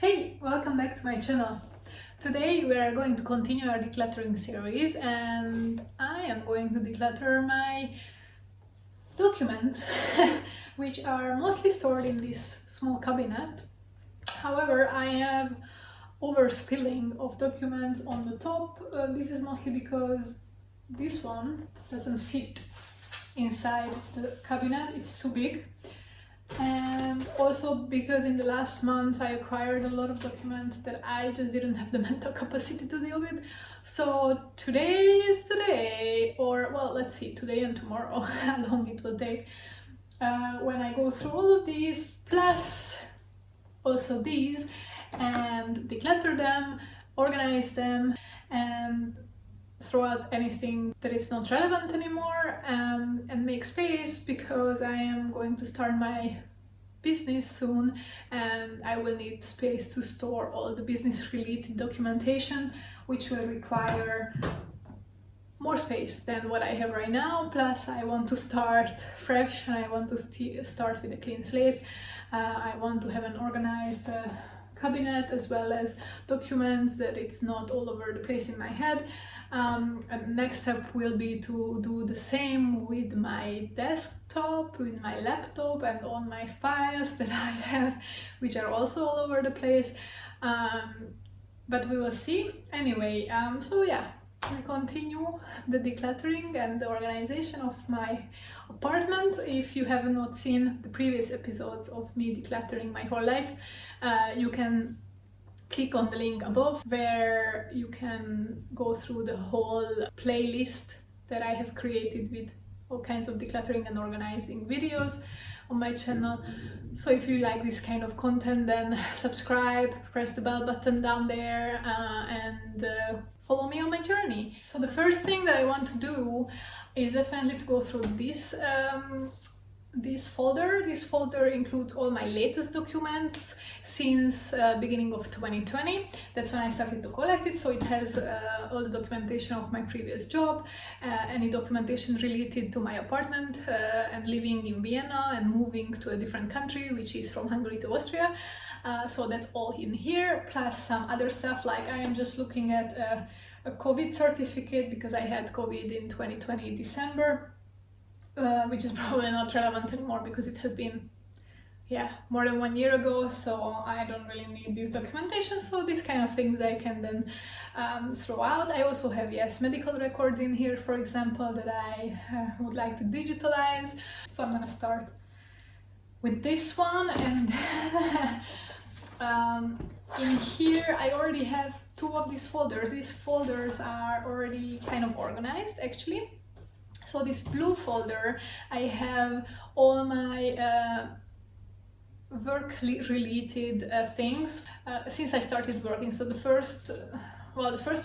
Hey, welcome back to my channel. Today we are going to continue our decluttering series and I am going to declutter my documents which are mostly stored in this small cabinet. However, I have overspilling of documents on the top. This is mostly because this one doesn't fit inside the cabinet, it's too big. And also because in the last month I acquired a lot of documents that I just didn't have the mental capacity to deal with. So today is the day, or well, let's see, today and tomorrow, how long it will take, when I go through all of these, plus also these, and declutter them, organize them, and throw out anything that is not relevant anymore, and make space because I am going to start my business soon and I will need space to store all the business related documentation, which will require more space than what I have right now. Plus I want to start fresh and I want to start with a clean slate. I want to have an organized cabinet as well as documents that it's not all over the place in my head. And next step will be to do the same with my desktop, with my laptop and all my files that I have, which are also all over the place. But we will see. Anyway, so yeah, we continue the decluttering and the organization of my apartment. If you have not seen the previous episodes of me decluttering my whole life, you can click on the link above where you can go through the whole playlist that I have created with all kinds of decluttering and organizing videos on my channel. So if you like this kind of content, then subscribe, press the bell button down there, and follow me on my journey. So the first thing that I want to do is definitely to go through this folder. This folder includes all my latest documents since beginning of 2020. That's when I started to collect it. So it has all the documentation of my previous job, any documentation related to my apartment and living in Vienna and moving to a different country, which is from Hungary to Austria. So that's all in here, plus some other stuff, like I am just looking at a COVID certificate because I had COVID in 2020 December. Which is probably not relevant anymore because it has been more than 1 year ago, so I don't really need this documentation. So these kind of things I can then throw out. I also have medical records in here, for example, that I would like to digitalize. So I'm gonna start with this one, and in here I already have two of these folders. These folders are already kind of organized actually. So this blue folder, I have all my work-related things since I started working. So the first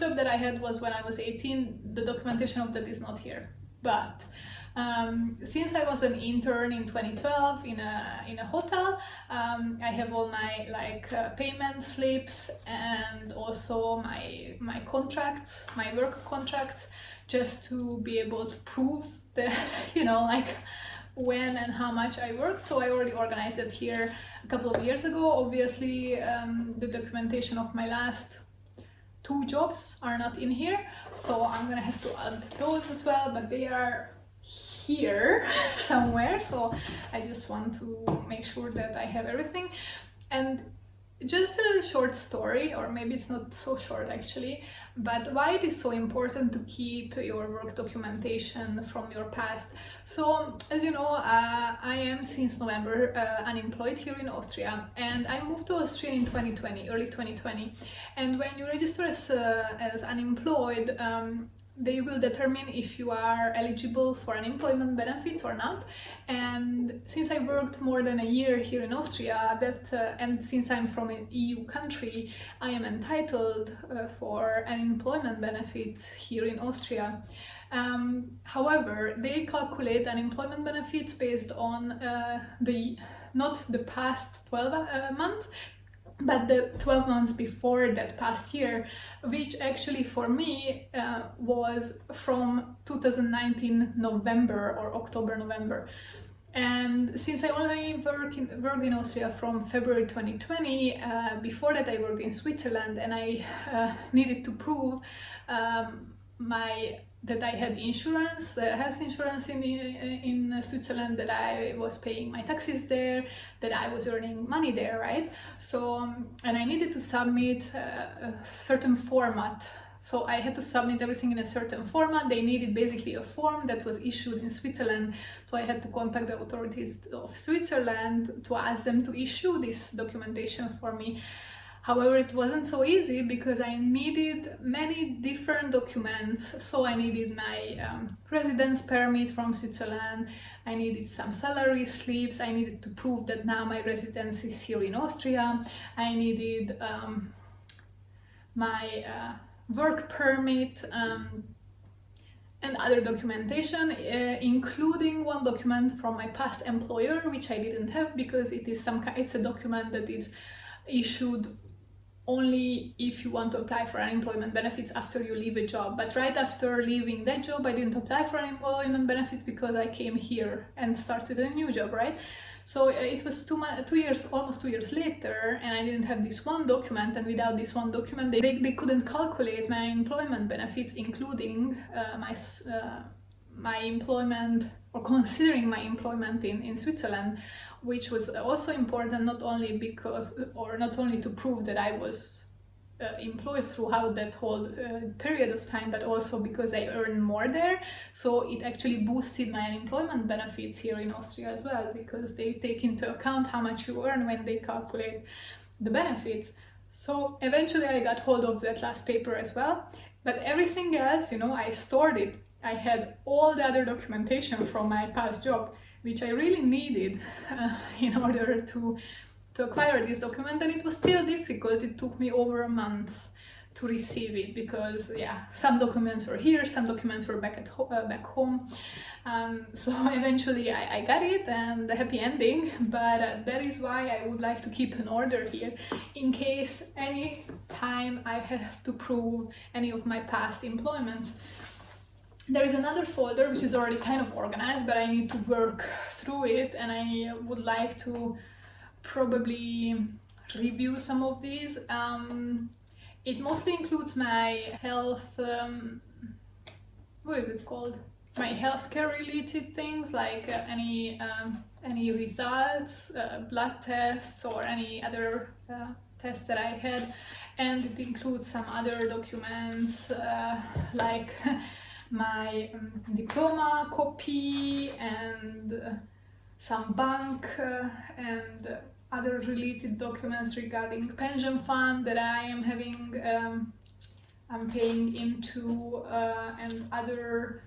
job that I had was when I was 18. The documentation of that is not here. But since I was an intern in 2012 in a hotel, I have all my payment slips and also my contracts, my work contracts, just to be able to prove that, when and how much I worked. So I already organized it here a couple of years ago. Obviously, the documentation of my last 2 jobs are not in here, so I'm gonna have to add those as well, but they are here somewhere. So I just want to make sure that I have everything. And just a short story, or maybe it's not so short actually, but why it is so important to keep your work documentation from your past. So as you know, I am since November unemployed here in Austria, and I moved to Austria in 2020, early 2020. And when you register as unemployed, they will determine if you are eligible for unemployment benefits or not. And since I worked more than a year here in Austria, and since I'm from an EU country, I am entitled for unemployment benefits here in Austria. However, they calculate unemployment benefits based on not the past 12 months, but the 12 months before that past year, which actually for me was from 2019 November or October, November. And since I only worked in Austria from February 2020, before that I worked in Switzerland, and I needed to prove that I had insurance, health insurance in Switzerland, that I was paying my taxes there, that I was earning money there, right? So, and I needed to submit a certain format. So I had to submit everything in a certain format. They needed basically a form that was issued in Switzerland. So I had to contact the authorities of Switzerland to ask them to issue this documentation for me. However, it wasn't so easy because I needed many different documents. So I needed my residence permit from Switzerland. I needed some salary slips. I needed to prove that now my residence is here in Austria. I needed my work permit and other documentation, including one document from my past employer, which I didn't have because it's a document that is issued only if you want to apply for unemployment benefits after you leave a job. But right after leaving that job, I didn't apply for unemployment benefits because I came here and started a new job, right? So it was almost 2 years later, and I didn't have this one document, and without this one document, they couldn't calculate my employment benefits, including my employment, or considering my employment in Switzerland, which was also important not only to prove that I was employed throughout that whole period of time, but also because I earned more there. So it actually boosted my unemployment benefits here in Austria as well, because they take into account how much you earn when they calculate the benefits. So eventually I got hold of that last paper as well, but everything else, I stored it. I had all the other documentation from my past job, which I really needed in order to acquire this document, and it was still difficult. It took me over a month to receive it because some documents were here, some documents were back home. So eventually I got it, and the happy ending, but that is why I would like to keep an order here in case any time I have to prove any of my past employments. There is another folder which is already kind of organized, but I need to work through it, and I would like to probably review some of these. It mostly includes my health, what is it called? My healthcare related things, like any results, blood tests, or any other tests that I had. And it includes some other documents like my diploma copy and some bank and other related documents regarding pension fund that I am having, I'm paying into, and other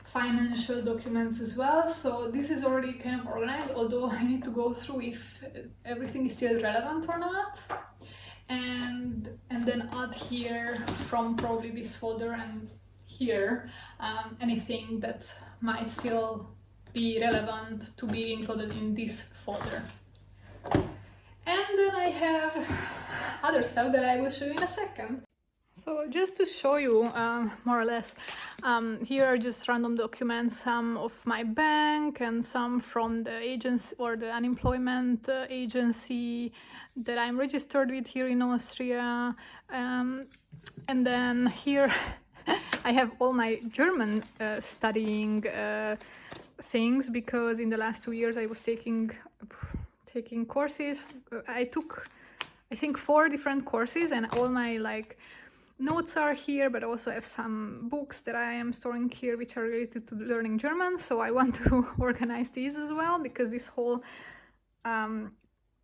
financial documents as well. So this is already kind of organized, although I need to go through if everything is still relevant or not, and then add here from probably this folder and here anything that might still be relevant to be included in this folder. And then I have other stuff that I will show you in a second. So just to show you more or less, here are just random documents, some of my bank and some from the agency or the unemployment agency that I'm registered with here in Austria. And then here I have all my German studying things, because in the last 2 years I was taking courses. I took, I think, 4 different courses, and all my notes are here, but I also have some books that I am storing here which are related to learning German. So I want to organize these as well, because this whole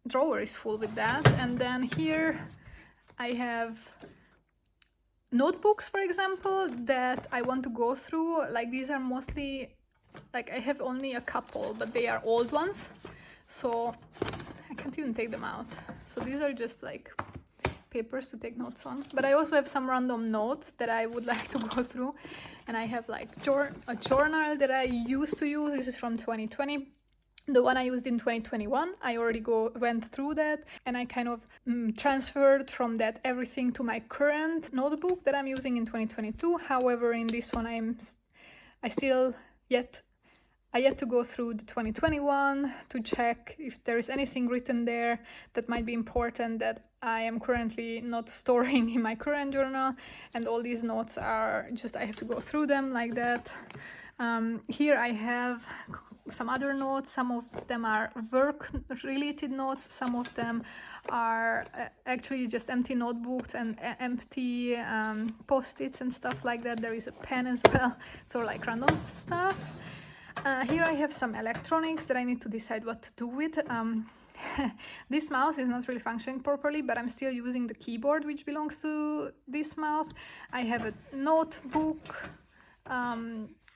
drawer is full with that. And then here I have notebooks, for example, that I want to go through. Like, these are mostly, like, I have only a couple, but they are old ones, so I can't even take them out. So these are just like papers to take notes on. But I also have some random notes that I would like to go through, and I have like a journal that I used to use. This is from 2020. The one I used in 2021, I already went through that, and I kind of transferred from that everything to my current notebook that I'm using in 2022. However, in this one, I still yet I had to go through the 2021 to check if there is anything written there that might be important that I am currently not storing in my current journal, and all these notes are just, I have to go through them like that. Here I have some other notes. Some of them are work related notes, some of them are actually just empty notebooks and empty post-its and stuff like that. There is a pen as well, so like random stuff. Here I have some electronics that I need to decide what to do with. This mouse is not really functioning properly, but I'm still using the keyboard which belongs to this mouse. I have a notebook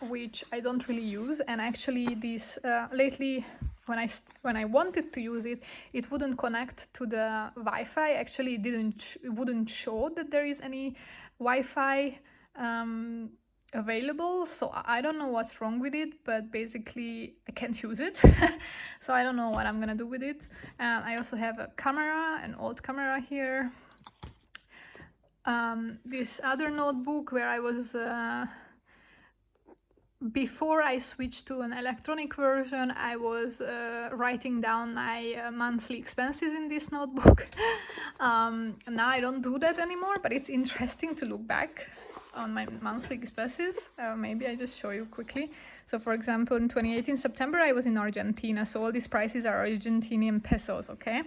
which I don't really use, and actually this lately when I wanted to use it, it wouldn't connect to the Wi-Fi. Actually it wouldn't show that there is any Wi-Fi available, so I don't know what's wrong with it, but basically I can't use it. So I don't know what I'm gonna do with it. I also have a camera, an old camera here. This other notebook where I was before I switched to an electronic version, I was writing down my monthly expenses in this notebook. Now I don't do that anymore, but it's interesting to look back on my monthly expenses. Maybe I just show you quickly. So for example, in 2018 September, I was in Argentina, so all these prices are Argentinian pesos, okay?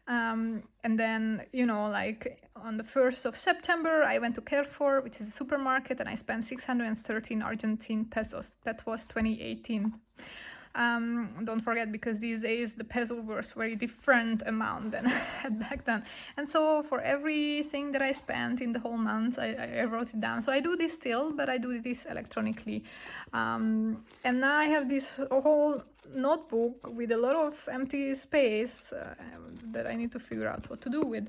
And then, you know, like on the 1st of September, I went to Carrefour, which is a supermarket, and I spent 613 Argentine pesos. That was 2018. Don't forget, because these days the peso was very different amount than back then. And so for everything that I spent in the whole month, I wrote it down. So I do this still, but I do this electronically. And now I have this whole notebook with a lot of empty space that I need to figure out what to do with.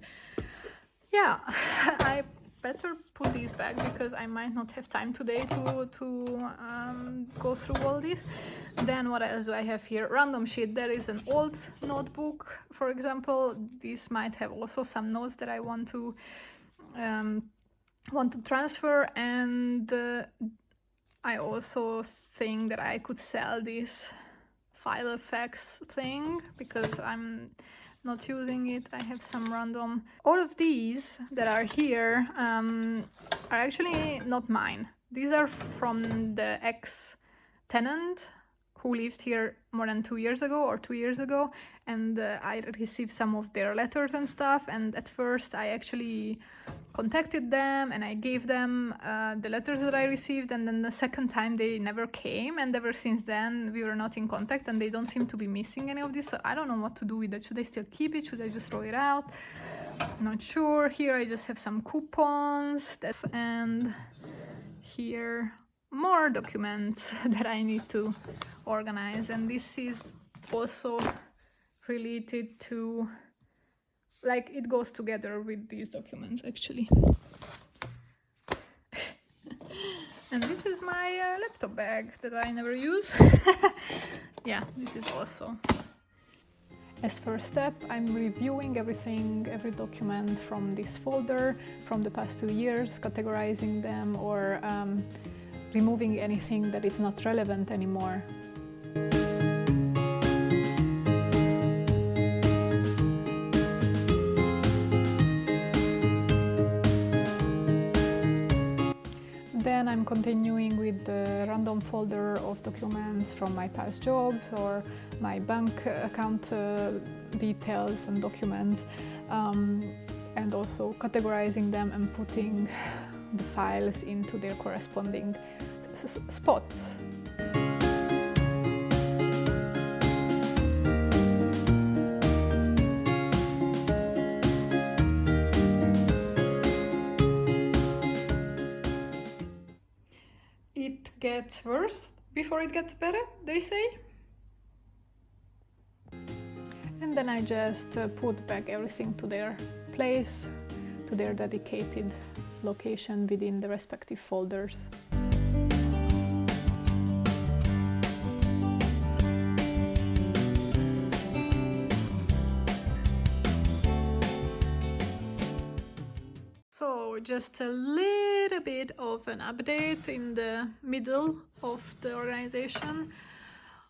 Yeah, I better put these back because I might not have time today to go through all this. Then what else do I have here? Random sheet. There is an old notebook, for example. This might have also some notes that I want to transfer, and I also think that I could sell this file effects thing because I'm not using it. I have some random. All of these that are here are actually not mine. These are from the ex-tenant who lived here more than 2 years ago or 2 years ago, and I received some of their letters and stuff, and at first I actually contacted them and I gave them the letters that I received, and then the second time they never came, and ever since then we were not in contact, and they don't seem to be missing any of this, so I don't know what to do with that. Should I still keep it? Should I just throw it out? Not sure. Here I just have some coupons and here more documents that I need to organize, and this is also related to, like, it goes together with these documents actually. And this is my laptop bag that I never use. Yeah, this is also. As first step, I'm reviewing everything, every document from this folder from the past 2 years, categorizing them or removing anything that is not relevant anymore. Then I'm continuing with the random folder of documents from my past jobs or my bank account details and documents, and also categorizing them and putting the files into their corresponding spots. It gets worse before it gets better, they say. And then I just put back everything to their place, to their dedicated location within the respective folders. So just a little bit of an update in the middle of the organization.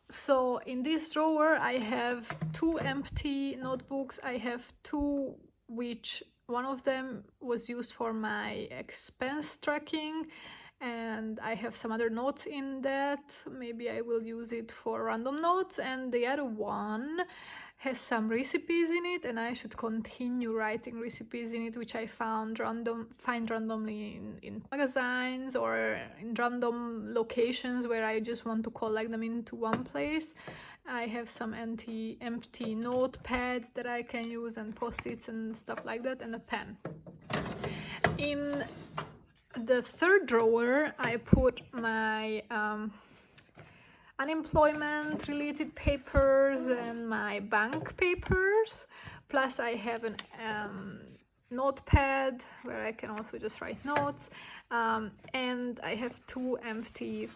So in this drawer I have 2 empty notebooks. I have 2 which one of them was used for my expense tracking, and I have some other notes in that. Maybe I will use it for random notes, and the other one has some recipes in it, and I should continue writing recipes in it, which I find randomly in magazines or in random locations where I just want to collect them into one place. I have some empty notepads that I can use, and post-its and stuff like that, and a pen. In the third drawer I put my unemployment related papers and my bank papers, plus I have an notepad where I can also just write notes, and I have 2 empty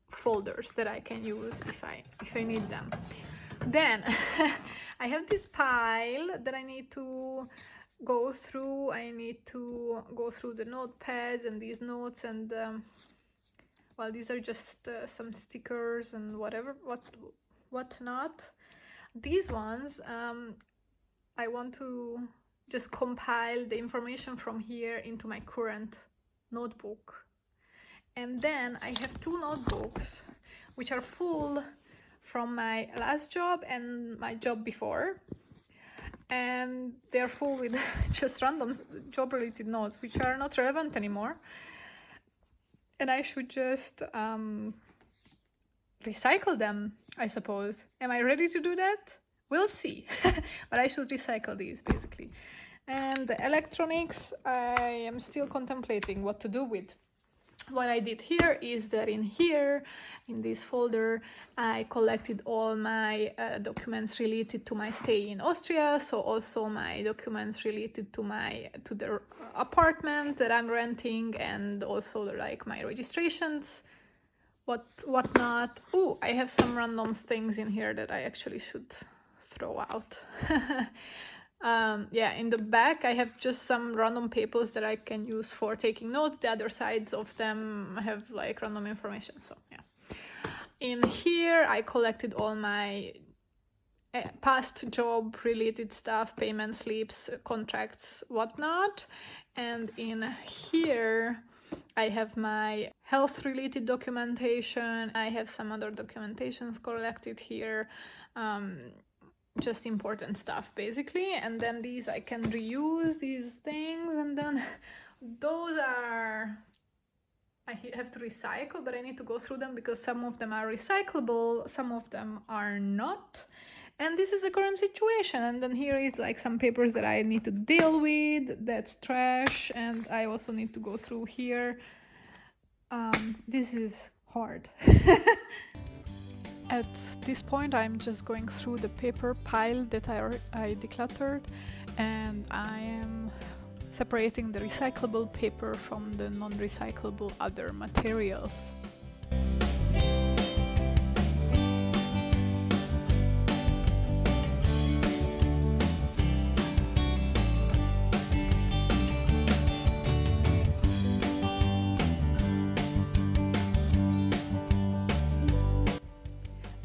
folders that I can use if I need them. Then I have this pile that I need to go through. I need to go through the notepads and these notes, and well, these are just some stickers and whatnot. These ones, I want to just compile the information from here into my current notebook. And then I have 2 notebooks which are full from my last job and my job before, and they're full with just random job related notes which are not relevant anymore, and I should just recycle them, I suppose. Am I ready to do that? We'll see. But I should recycle these basically. And the electronics, I am still contemplating what to do with. What I did here is that in this folder, I collected all my documents related to my stay in Austria. So also my documents related to the apartment that I'm renting, and also like my registrations, whatnot. Oh, I have some random things in here that I actually should throw out. Yeah, in the back I have just some random papers that I can use for taking notes. The other sides of them have like random information, so yeah. In here I collected all my past job related stuff, payment slips, contracts, whatnot. And in here I have my health related documentation. I have some other documentations collected here, just important stuff basically. And then these I can reuse, these things, and then those are I have to recycle, but I need to go through them because some of them are recyclable, some of them are not, and this is the current situation. And then here is like some papers that I need to deal with, that's trash, and I also need to go through here. This is hard. At this point I'm just going through the paper pile that I decluttered, and I am separating the recyclable paper from the non-recyclable other materials.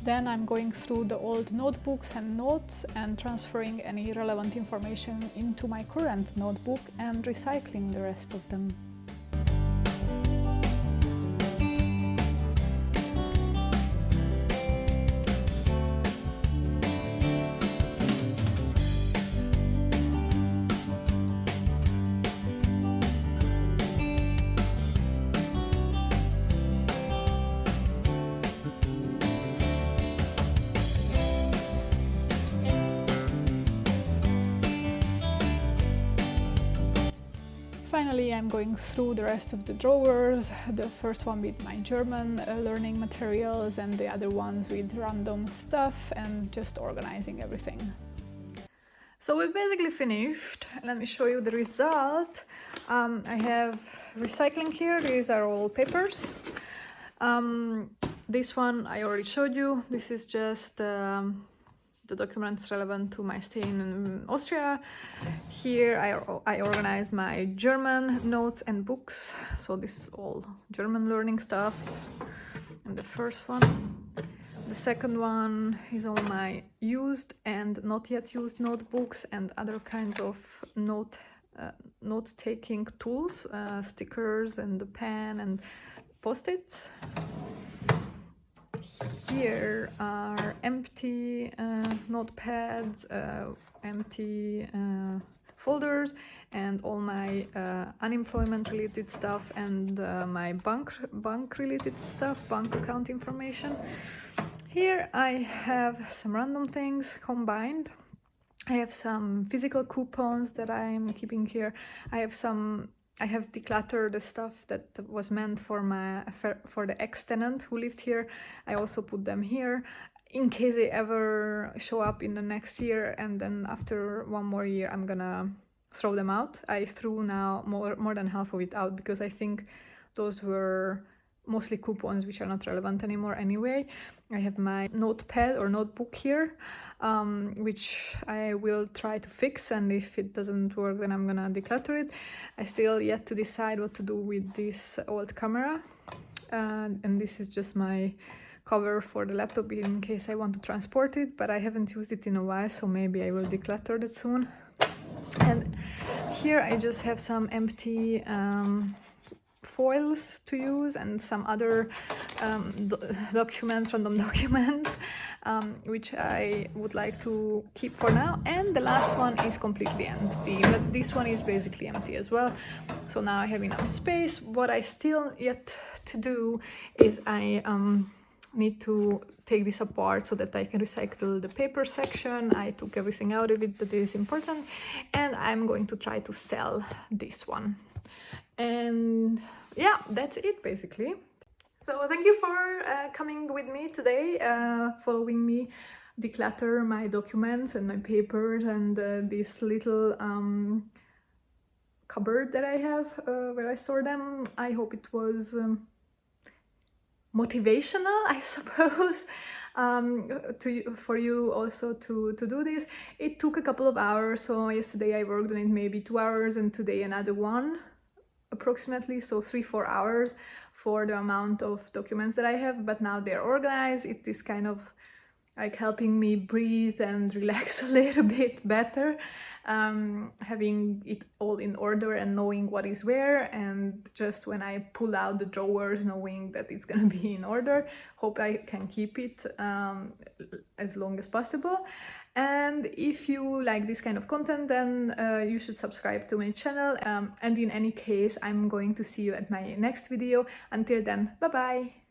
Then I'm going through the old notebooks and notes and transferring any relevant information into my current notebook and recycling the rest of them. Finally, I'm going through the rest of the drawers, the first one with my German learning materials and the other ones with random stuff, and just organizing everything. So we basically finished. Let me show you the result. I have recycling here. These are all papers. This one I already showed you. This is just the documents relevant to my stay in Austria. Here I organized my German notes and books, so this is all German learning stuff. And the first one, the the second one is all my used and not yet used notebooks and other kinds of note-taking tools, stickers and the pen and post-its. Here are empty notepads, empty folders, and all my unemployment related stuff and my bank related stuff, bank account information. Here I have some random things combined. I have some physical coupons that I'm keeping here. I have decluttered the stuff that was meant for the ex-tenant who lived here. I also put them here in case they ever show up in the next year, and then after one more year I'm gonna throw them out. I threw now more than half of it out because I think those were mostly coupons which are not relevant anymore anyway. I have my notepad or notebook here, which I will try to fix, and if it doesn't work then I'm gonna declutter it. I still yet to decide what to do with this old camera, and this is just my cover for the laptop in case I want to transport it, but I haven't used it in a while, so maybe I will declutter it soon. And here I just have some empty foils to use and some other random documents, which I would like to keep for now. And the last one is completely empty, but this one is basically empty as well. So now I have enough space. What I still yet to do is I need to take this apart so that I can recycle the paper section. I took everything out of it that is important, and I'm going to try to sell this one. And yeah, that's it basically. So thank you for coming with me today, following me declutter my documents and my papers and this little cupboard that I have where I store them. I hope it was motivational, I suppose, for you also to do this. It took a couple of hours, so yesterday I worked on it maybe 2 hours and today another one approximately, so 3-4 hours for the amount of documents that I have, but now they're organized. It is kind of like helping me breathe and relax a little bit better, having it all in order and knowing what is where, and just when I pull out the drawers knowing that it's gonna be in order. Hope I can keep it as long as possible. And if you like this kind of content, then you should subscribe to my channel, and in any case I'm going to see you at my next video. Until then, bye bye!